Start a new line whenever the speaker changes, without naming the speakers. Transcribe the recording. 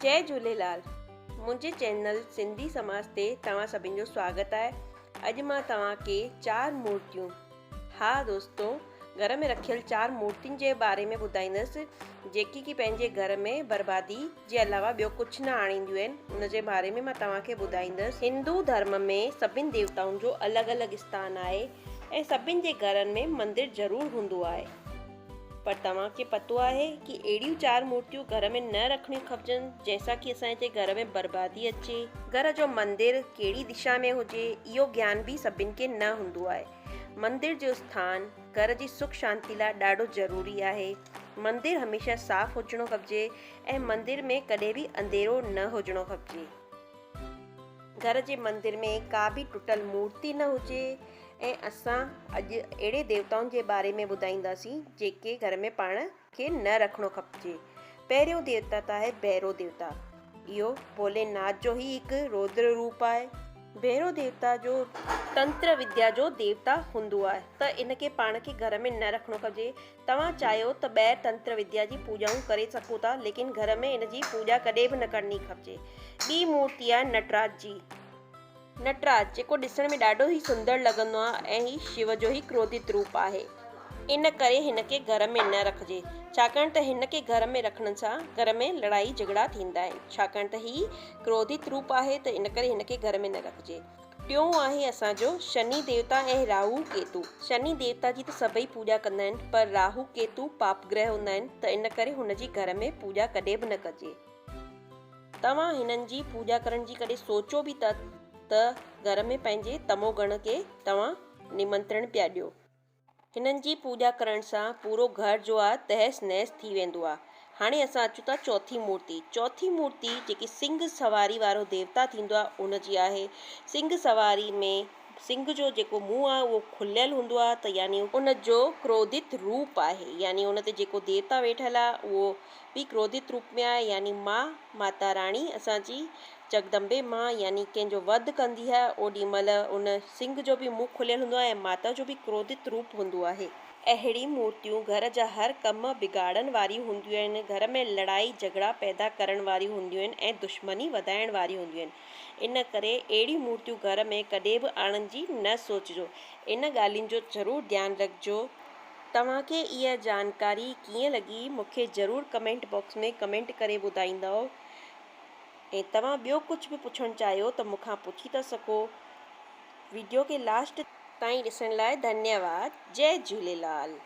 जय झूलेलाल। मुझे चैनल सिंधी समाज ते तव्हां सभिनि जो स्वागत है। अॼु मां तव्हांखे 4 मूर्तियूं, हाँ दोस्तों, घर में रखियल 4 मूर्तियुनि जे बारे में ॿुधाईंदसि जेकी कि पंहिंजे घर में बर्बादी जे अलावा ॿियो कुझु न आणींदियूं आहिनि। उन जे बारे में मां तव्हांखे ॿुधाईंदसि। हिंदू धर्म में सभिनि देवताउनि जो अलॻि अलॻि स्थान आहे ऐं सभिनि जे घरनि में मंदिर ज़रूरु हूंदो आहे। पर तव्हांखे पतो आहे कि अहिड़ियूं 4 मूर्तियूं घर में न रखणियूं खपजनि जंहिंसां कि असांजे घर में बर्बादी अचे। घर जो मंदिर कहिड़ी दिशा में हुजे इहो ज्ञान बि सभिनि खे न हूंदो आहे। मंदिर जो स्थान घर जी सुख शांति लाइ ॾाढो ज़रूरी आहे। मंदिर हमेशह साफ़ हुजणो खपजे ऐं मंदिर में कॾहिं बि अंधेरो न हुजणो खपजे। घर जे मंदिर में का बि टुटल मूर्ति न हुजे ऐं असां अॼु अहिड़े देवताउनि जे बारे में ॿुधाईंदासीं जेके घर में पाण खे न रखणो खपजे। पहिरियों देवता त आहे भैरो देवता। इहो भोलेनाथ जो ई हिकु रौद्र रूप आहे। भैरो देवता जो तंत्र विद्या जो देवता हूंदो आहे त इनखे पाण खे घर में न रखणो खपजे। तव्हां चाहियो त ॿाहिरि तंत्र विद्या जी पूॼाऊं करे सघो था, लेकिन घर में इन जी पूॼा कॾहिं बि न करणी खपजे। ॿी मूर्ति आहे नटराज जी। नटराज जेको ॾिसण में ॾाढो ई सुंदर लॻंदो आहे ऐं ही शिव जो ई क्रोधित रूप आहे। इन करे हिन खे घर में न रखिजे, छाकाणि त हिन खे घर में रखण सां घर में लड़ाई झगड़ा थींदा आहिनि। छाकाणि त ही क्रोधित रूप आहे त इन करे हिन खे घर में न रखिजे। टियों आहे असांजो शनि देवता ऐं राहु केतु। शनि देवता जी त सभई पूॼा कंदा आहिनि, पर राहु केतु पाप ग्रह हूंदा आहिनि त इन करे हुन जी घर में पूॼा कॾहिं बि न कजे। तव्हां हिननि जी पूॼा करण जी कॾहिं सोचो बि त घर में पंहिंजे तमोगुण खे तव्हां निमंत्रण पिया ॾियो। हिननि जी पूॼा करण सां पूरो घर जो आहे तहस नहस थी वेंदो आहे। हाणे असां अचूं था चौथी मूर्ति। चौथी मूर्ति जेकी सिंह सवारी वारो देवता थींदो आहे उन जी आहे। सिंह सवारी में सिंह जो जेको मुंहुं आहे उहो खुलियल हूंदो आहे त यानी उन जो क्रोधित रूप आहे। यानी उन ते जेको देवता वेठल आहे उहो बि क्रोधित रूप में आहे। यानी माता राणी असांजी जगदम्बे मां यानी कंहिंजो वध कंदी आहे ओॾी महिल उन सिंह जो बि मुंहुं खुलियल हूंदो आहे ऐं माता जो बि क्रोधित रूप हूंदो आहे। अहिड़ी मूर्तियूं घर जा हर कम बिगाड़न वारियूं हूंदियूं आहिनि, घर में लड़ाई झगड़ा पैदा करण वारियूं हूंदियूं आहिनि ऐं दुश्मनी वधाइण वारियूं हूंदियूं आहिनि। इन करे अहिड़ियूं मूर्तियूं घर में कॾहिं बि आणण जी न सोचिजो। इन ॻाल्हियुनि जो ज़रूरु ध्यानु रखिजो। तव्हांखे इहा जानकारी कीअं लॻी मूंखे ज़रूरु कमेंट बॉक्स में कमेंट करे ॿुधाईंदव। ऐं तव्हां ॿियो कुझु बि पुछणु चाहियो त मूंखां पुछी था सघो। वीडियो खे लास्ट ताईं ॾिसण लाइ धन्यवाद। जय झूलेलाल।